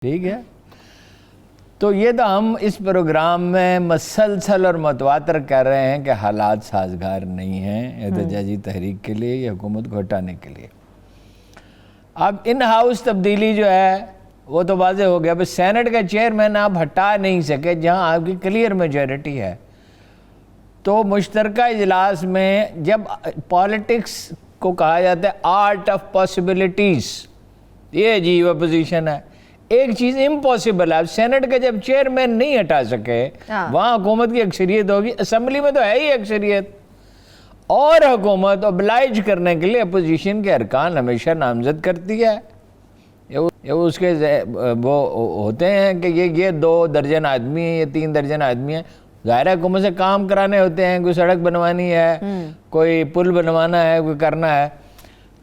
ठीक है। तो ये तो हम इस प्रोग्राम में मसलसल और मतवातर कह रहे हैं कि हालात साजगार नहीं हैं एहतजाजी तहरीक के लिए या हुकूमत को हटाने के लिए। अब इन हाउस तब्दीली जो है वो तो वाज़ेह हो गया, बस सेनेट का चेयरमैन आप हटा नहीं सके जहां आपकी क्लियर मेजॉरिटी है। तो मुश्तरका इजलास में जब पॉलिटिक्स को कहा जाता है आर्ट ऑफ पॉसिबिलिटीज़, ये अजीब अपोजिशन है। एक चीज़ इम्पॉसिबल है, सेनेट का जब चेयरमैन नहीं हटा सके वहाँ हुकूमत की अक्सरियत होगी, असम्बली में तो है ही अक्सरियत, और हुकूमत ओबलाइज करने के लिए अपोजिशन के अरकान हमेशा नामजद करती है। ये उसके वो होते हैं कि ये 2 दर्जन आदमी हैं, ये 3 दर्जन आदमी हैं, ज़ाहिर है हुकूमत से काम कराने होते हैं, कोई सड़क बनवानी है, कोई पुल बनवाना है, कोई करना है,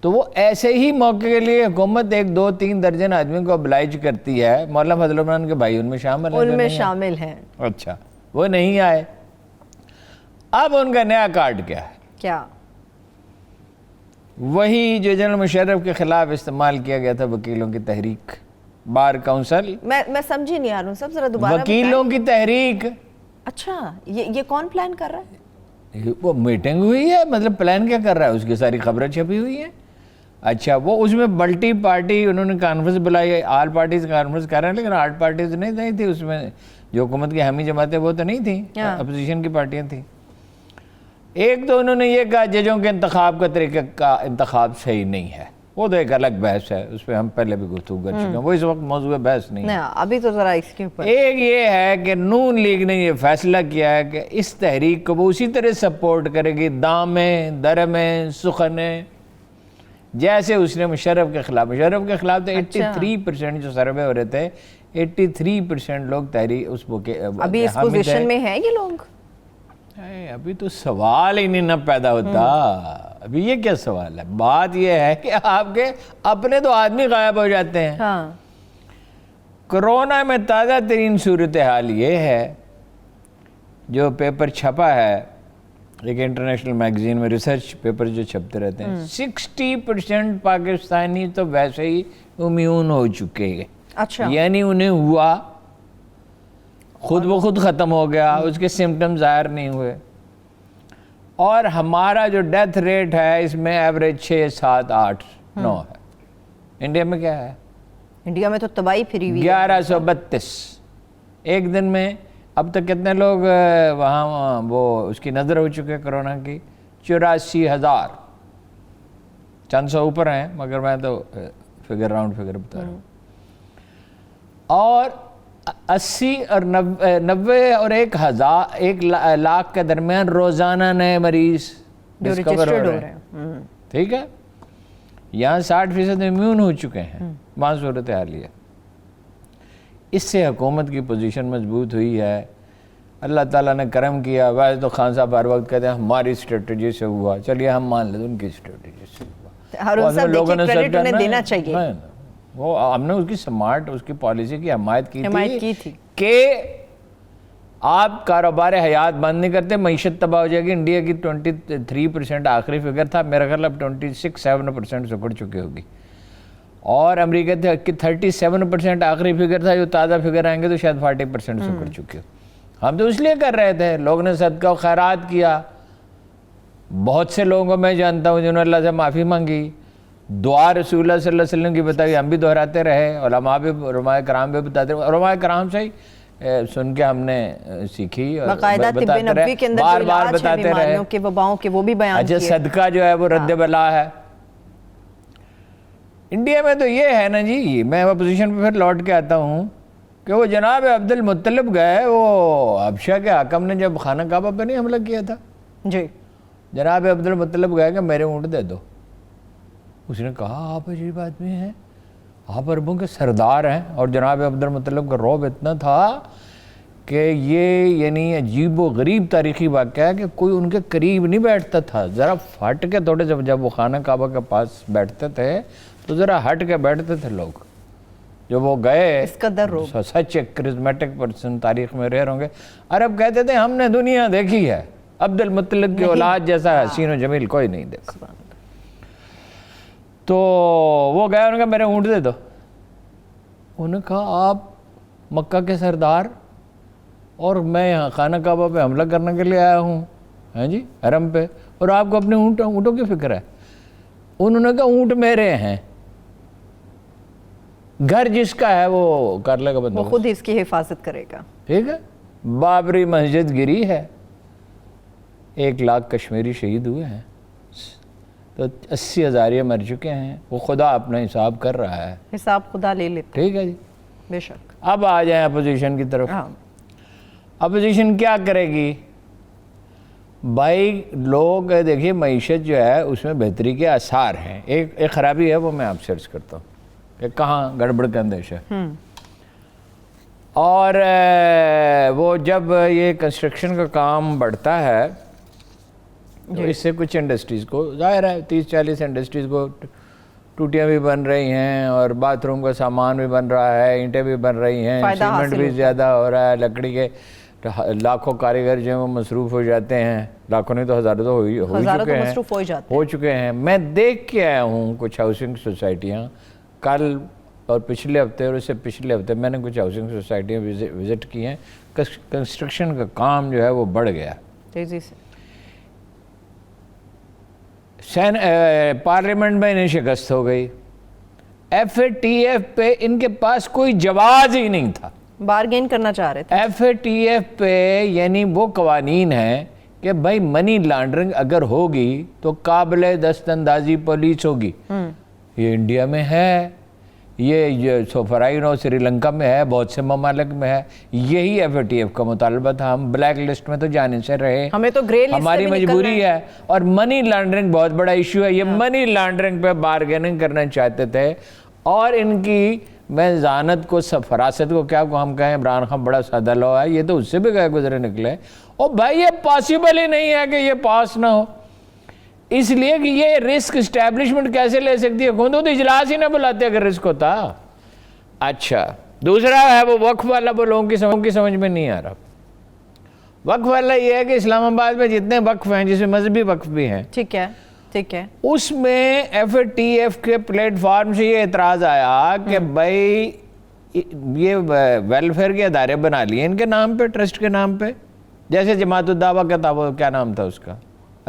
तो वो ऐसे ही मौके के लिए हुकूमत 1, 2, 3 दर्जन आदमी को ओबलाइज करती है। मौलाना फजल रहमान के भाई उनमें शामिल हैं, उनमें शामिल हैं। अच्छा, वो नहीं आए। अब उनका नया कार्ड क्या है? क्या? वही जो जनरल मुशर्रफ के खिलाफ इस्तेमाल किया गया था, वकीलों की तहरीक, बार काउंसिल। मैं समझी नहीं यार, सब जरा दोबारा वकीलों की तहरीक। अच्छा, ये कौन प्लान कर रहा है? वो मीटिंग हुई है, मतलब प्लान क्या कर रहा है, उसकी सारी खबरें छपी हुई हैं। अच्छा, वो उसमें मल्टी पार्टी उन्होंने कॉन्फ्रेंस बुलाई, ऑल पार्टीज कॉन्फ्रेंस कर रहे हैं, लेकिन 8 पार्टीज नहीं थी उसमें, जो हुकूमत की हामी जमातें वो तो नहीं थी, अपोजिशन की पार्टियां थी। एक तो उन्होंने ये कहा जजों के इंतखाब का तरीका का इंतखाब सही नहीं है, वो तो एक अलग बहस है, उस पर हम पहले भी गुफ्तगू कर चुके हैं, वो इस वक्त मौजूद बहस नहीं है। अभी तो जरा इसके ऊपर एक ये है कि नून लीग ने ये फैसला किया है कि इस तहरीक को वो उसी तरह सपोर्ट करेगी, दामे दरमे सुखने, जैसे उसने मुशर्रफ के खिलाफ तो 83% जो सर्वे हो रहे थे, 83% लोग तहरीक उस अभी इस पोजीशन में है ये लोग। अभी तो सवाल ही नहीं न पैदा होता। अभी ये क्या सवाल है? बात ये है कि आपके अपने तो आदमी गायब हो जाते हैं। हाँ। कोरोना में ताज़ा तरीन सूरत हाल ये है, जो पेपर छपा है एक इंटरनेशनल मैगजीन में, रिसर्च पेपर जो छपते रहते हैं, 60% पाकिस्तानी तो वैसे ही इम्यून हो चुके हैं। अच्छा, यानी उन्हें हुआ, खुद ब खुद ख़त्म हो गया, उसके सिम्टम्स ज़ाहिर नहीं हुए। और हमारा जो डेथ रेट है इसमें एवरेज 6, 7, 8, 9 है। इंडिया में क्या है? इंडिया में तो तबाही फिरी हुई है। 1132 एक दिन में। अब तक कितने लोग वहाँ वो उसकी नज़र हो चुके हैं कोरोना की? 84,000, चंद सौ ऊपर हैं, मगर मैं तो राउंड फिगर बता रहा हूँ। और 80 और 90 और 1 लाख के दरमियान रोज़ाना नए मरीज डिस्कवर हो रहे हैं। ठीक है, यहाँ 60% इम्यून हो चुके हैं। वहाँ सूरत हाल है। इससे हुकूमत की पोजीशन मजबूत हुई है। अल्लाह ताला ने करम किया। वैसे तो खान साहब हर वक्त कहते हैं हमारी स्ट्रेटजी से हुआ, चलिए हम मान लेते उनकी स्ट्रेटजी से हुआ। लोगों ने देना चाहिए, वो हमने उसकी स्मार्ट, उसकी पॉलिसी की हमायत की थी कि आप कारोबार हयात बंद नहीं करते, मईशत तबाह हो जाएगी। इंडिया की 23% आखिरी फिगर था, मेरा ख्याल अब 26-7% सुकड़ चुकी होगी। और अमेरिका की 37% आखिरी फिगर था, जो ताज़ा फिगर आएंगे तो शायद 40% सुकड़ चुकी हो। हम तो इसलिए कर रहे थे, लोगों ने सदका और खैरात किया। बहुत से लोगों को मैं जानता हूँ जिन्होंने अल्लाह से माफ़ी मांगी, दुआ रसूलुल्लाह सल्लल्लाहु अलैहि वसल्लम की बताई, हम भी दोहराते रहे, उलमाए कराम भी बताते रहे। उलमाए कराम से ही सुन के हमने सीखी और बार बार बताते रहे कि वबाओं के वो भी बयान किए। अच्छा, सदका जो है वो रद्द बला है। इंडिया में तो ये है ना जी, मैं अपोजिशन पे फिर लौट के आता हूँ कि वो जनाब अब्दुल मुत्तलिब गए, वो हबशा के हाकम ने जब खाना काबा पर नहीं हमला किया था जी, जनाब अब्दुल मुत्तलिब गए कि मेरे ऊँट दे दो। उसने कहा आप अजीब आदमी हैं, आप अरबों के सरदार हैं। और जनाब अब्दुल मुत्तलिब का रौब इतना था कि ये यानी अजीब व गरीब तारीख़ी वाक़या है कि कोई उनके करीब नहीं बैठता था, ज़रा फट के थोड़े, जब वो खाना काबा के पास बैठते थे तो ज़रा हट के बैठते थे लोग। जो वो गए, सच एक करिश्मेटिक पर्सन तारीख़ में रह होंगे। अरब कहते थे हमने दुनिया देखी है, अब्दुल मुत्तलिब की औलाद जैसा हसीन व जमील कोई नहीं देखा। तो वो गया, उन्होंने कहा मेरे ऊँट दे दो। उन्होंने कहा आप मक्का के सरदार और मैं यहाँ खाना काबा पे हमला करने के लिए आया हूँ, हैं जी, हरम पे, और आपको अपने ऊँटों की फिक्र है। उन्होंने कहा ऊँट मेरे हैं, घर जिसका है वो कर लेगा वो बंदोबस्त, खुद ही इसकी हिफाजत करेगा। ठीक है। बाबरी मस्जिद गिरी है, 1 लाख कश्मीरी शहीद हुए हैं, तो 80,000 ये मर चुके हैं, वो खुदा अपना हिसाब कर रहा है, हिसाब खुदा ले लेते, ठीक है जी। बेशक। अब आ जाए अपोजिशन की तरफ। हाँ, अपोजिशन क्या करेगी भाई? लोग देखिए, मईशत जो है उसमें बेहतरी के आसार हैं, एक खराबी है, वो मैं आपसे अर्ज करता हूँ कि कहाँ गड़बड़ का अंदेश है। और वो जब ये कंस्ट्रक्शन का काम बढ़ता है तो इससे कुछ इंडस्ट्रीज़ को, जाहिर है 30-40 इंडस्ट्रीज़ को टूटियाँ भी बन रही हैं और बाथरूम का सामान भी बन रहा है, ईंटें भी बन रही हैं, फायदा सीमेंट हासिल भी होता है। ज़्यादा हो रहा है, लकड़ी के लाखों कारीगर जो हैं वो मसरूफ़ हो जाते हैं, लाखों नहीं तो हज़ारों तो हो ही हज़ारों चुके तो हैं, मसरूफ हो ही जाते हो चुके हैं। मैं देख के आया हूँ कुछ हाउसिंग सोसाइटियाँ, कल और पिछले हफ्ते और उससे पिछले हफ्ते मैंने कुछ हाउसिंग सोसाइटियाँ विज़िट की हैं। कंस्ट्रक्शन का काम जो है वो बढ़ गया तेजी से। पार्लियामेंट में इन्हें शिकस्त हो गई, FATF पे इनके पास कोई जवाब ही नहीं था। बारगेन करना चाह रहे थे। FATF पे यानी वो कवानीन है कि भाई मनी लॉन्ड्रिंग अगर होगी तो काबिल दस्तंदाजी पुलिस होगी। ये इंडिया में है, ये सोफराइन और श्रीलंका में है, बहुत से ममालिक में है। यही FATF का मुतालबा था। हम ब्लैक लिस्ट में तो जाने से रहे, हमें तो ग्रे लिस्ट से हमारी भी निकलना मजबूरी है। और मनी लॉन्ड्रिंग बहुत बड़ा इशू है। ये मनी लॉन्ड्रिंग पे बारगेनिंग करना चाहते थे और इनकी मैं जानत को फरासत को क्या को हम कहें, इमरान खान बड़ा सादा लो है, ये तो उससे भी गए गुजरे निकले। और भाई ये पॉसिबल ही नहीं है कि ये पास ना हो, इसलिए कि ये रिस्क इस्टेब्लिशमेंट कैसे ले सकती है? खुद तो इजलास ही ना बुलाते अगर रिस्क होता। अच्छा, दूसरा है वो वक्फ वाला, वो लोगों की समझ में नहीं आ रहा। वक्फ वाला ये है कि इस्लामाबाद में जितने वक्फ हैं, जिसमें मजहबी वक्फ भी हैं, ठीक है, ठीक है, उसमें FATF के प्लेटफॉर्म से ये एतराज़ आया कि भाई ये वेलफेयर के अदारे बना लिए इनके नाम पे, ट्रस्ट के नाम पे, जैसे जमातुद्दावा का था, वो क्या नाम था उसका,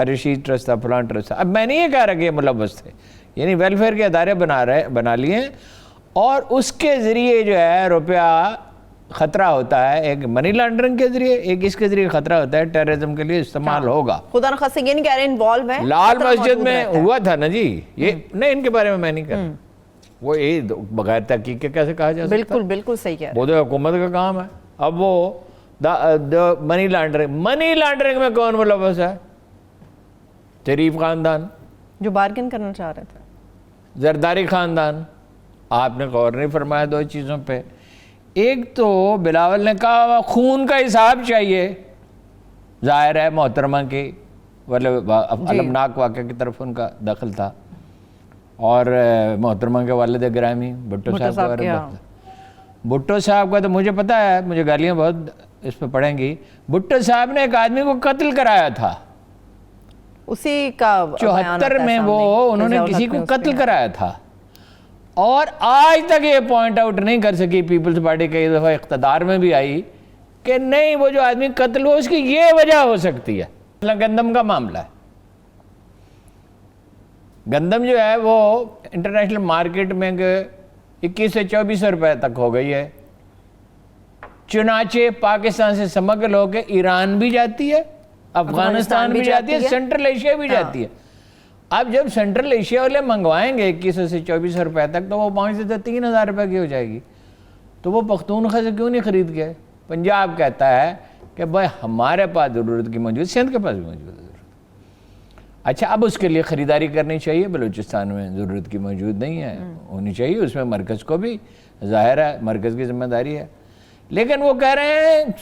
रशीद ट्रस्ट था, फलान ट्रस्ट था। अब मैं नहीं ये कह रहा कि ये मुलव्वस थे, यानी वेलफेयर के अदारे बना लिए और उसके ज़रिए जो है रुपया खतरा होता है, एक मनी लॉन्ड्रिंग के जरिए, एक इसके जरिए खतरा होता है, टेररिज्म के लिए इस्तेमाल होगा। खुदा न खास्ता ये नहीं कह रहे इन्वॉल्व है, लाल मस्जिद में हुआ था ना जी, ये नहीं, इनके बारे में मैं नहीं कह रहा, वो ये बगैर तहकीक के कैसे कहा जा सकता है? बिल्कुल बिल्कुल सही कह रहे वो तो हुकूमत का काम है। अब वो मनी लॉन्ड्रिंग में कौन मुलव्वस है? शरीफ खानदान, जो बार्गेन करना चाह रहे थे, जरदारी खानदान। आपने गौर नहीं फरमाया दो चीज़ों पे। एक तो बिलावल ने कहा खून का हिसाब चाहिए, जाहिर है मोहतरमा की अलमनाक वाक़े की तरफ उनका दखल था, और मोहतरमा के वालिद ग्रामी भुट्टो साहब का, भुट्टो साहब का तो मुझे पता है, मुझे गालियाँ बहुत इस पर पड़ेंगी। भुट्टो साहब ने एक आदमी को कत्ल कराया था, उसी का 74 में वो उन्होंने किसी को कत्ल कराया था, और आज तक ये पॉइंट आउट नहीं कर सकी पीपल्स पार्टी कई दफ़ा इख्तदार में भी आई कि नहीं वो जो आदमी कत्ल हुआ उसकी ये वजह हो सकती है। गंदम का मामला है, गंदम जो है वो इंटरनेशनल मार्केट में 21 से 24 रुपए तक हो गई है। चुनाचे पाकिस्तान से समग्र होकर ईरान भी जाती है, अफगानिस्तान भी जाती है, सेंट्रल एशिया भी जाती है। अब जब सेंट्रल एशिया वाले मंगवाएंगे 21 से 24 रुपए तक, तो वो 5 से 3,000 रुपए की हो जाएगी। तो वो पख्तूनख्वा से क्यों नहीं खरीद गए? पंजाब कहता है कि भाई हमारे पास ज़रूरत की मौजूद, सिंध के पास भी मौजूद है। अच्छा, अब उसके लिए ख़रीदारी करनी चाहिए। बलूचिस्तान में ज़रूरत की मौजूद नहीं है, होनी चाहिए, उसमें मरकज़ को भी, ज़ाहिर है मरकज़ की जिम्मेदारी है। लेकिन वो कह रहे हैं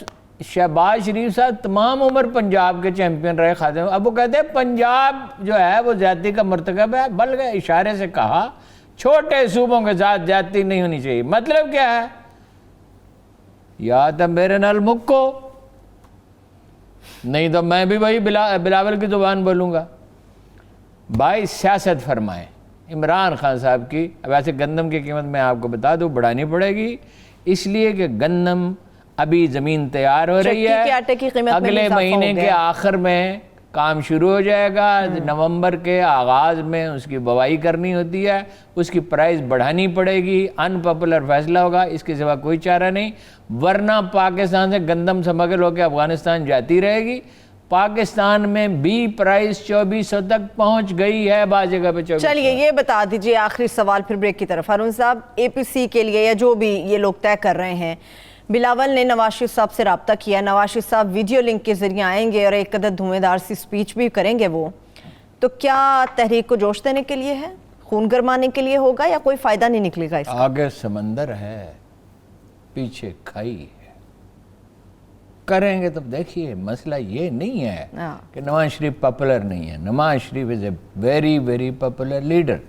शहबाज शरीफ साहब तमाम उम्र पंजाब के चैंपियन रहे, खादिम। अब वो कहते हैं पंजाब जो है वो ज़्यादती का मरतकब है, बल्कि इशारे से कहा छोटे सूबों के साथ ज़्यादती नहीं होनी चाहिए। मतलब क्या है? या तो मेरे नाल मुक्को, नहीं तो मैं भी वही बिलावल की ज़ुबान बोलूँगा। भाई सियासत फरमाएं, इमरान खान साहब की। वैसे गंदम की कीमत मैं आपको बता दूं बढ़ानी पड़ेगी, इसलिए कि गंदम अभी ज़मीन तैयार हो रही चक्की के आटे की कीमत में भी अगले इजाफा हो महीने के गया। आखिर में काम शुरू हो जाएगा। नवंबर के आगाज़ में उसकी बुवाई करनी होती है, उसकी प्राइस बढ़ानी पड़ेगी। अनपॉपुलर फैसला होगा, इसके सिवा कोई चारा नहीं, वरना पाकिस्तान से गंदम स्मगल होकर अफगानिस्तान जाती रहेगी। पाकिस्तान में भी प्राइस 2400 तक पहुंच गई है, बाज़ जगह पे 2400। चलिए ये बता दीजिए, आखिरी सवाल फिर ब्रेक की तरफ। हारून साहब, APC के लिए या जो भी ये लोग तय कर रहे हैं, बिलावल ने नवाज शरीफ साहब से रब्ता किया, नवाज शरीफ साहब वीडियो लिंक के जरिए आएंगे और एक कदर धुएंधार सी स्पीच भी करेंगे वो, तो क्या तहरीक को जोश देने के लिए है, खून गरमाने के लिए होगा, या कोई फायदा नहीं निकलेगा इसका? आगे समंदर है, पीछे खाई है, करेंगे तब देखिए। मसला ये नहीं है कि नवाज शरीफ पॉपुलर नहीं है। Nawaz Sharif is a very very popular leader.